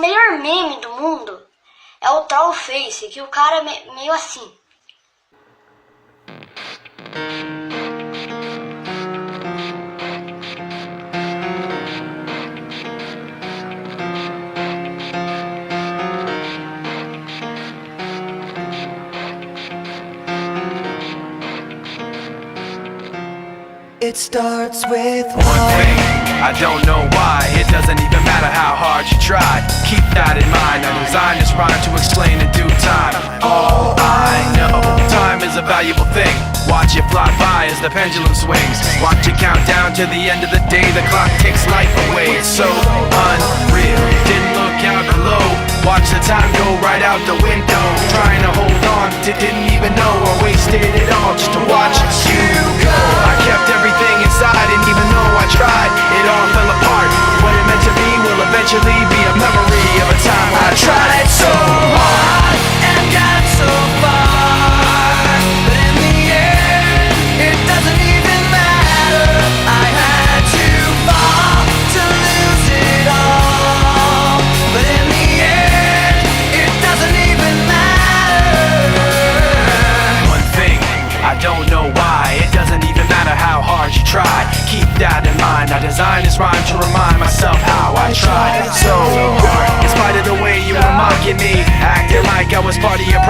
melhor meme do mundo é o Troll Face, que o cara é meio assim. It starts with one thing, I don't know why. It doesn't even matter how hard you try. Keep that in mind. I designed this rhyme to explain in due time. All I know, time is a valuable thing. Watch it fly by as the pendulum swings. Watch it count down to the end of the day. The clock takes life away. It's so unreal. Didn't look out below. Watch the time go right out the window. Trying to hold on to didn't even know I wasted it all just to watch you go. I kept everything inside, and even though I tried, it all fell apart. What it meant to be will eventually be a memory of a time when I tried so hard and got so far, but in the end, it doesn't even matter. I had to fall to lose it all, but in the end, it doesn't even matter. One thing, I don't know why. It doesn't even matter how hard you try. Keep that in mind. I designed this rhyme to remind myself how I tried so hard. In spite of the way you were mocking me, acting like I was part of your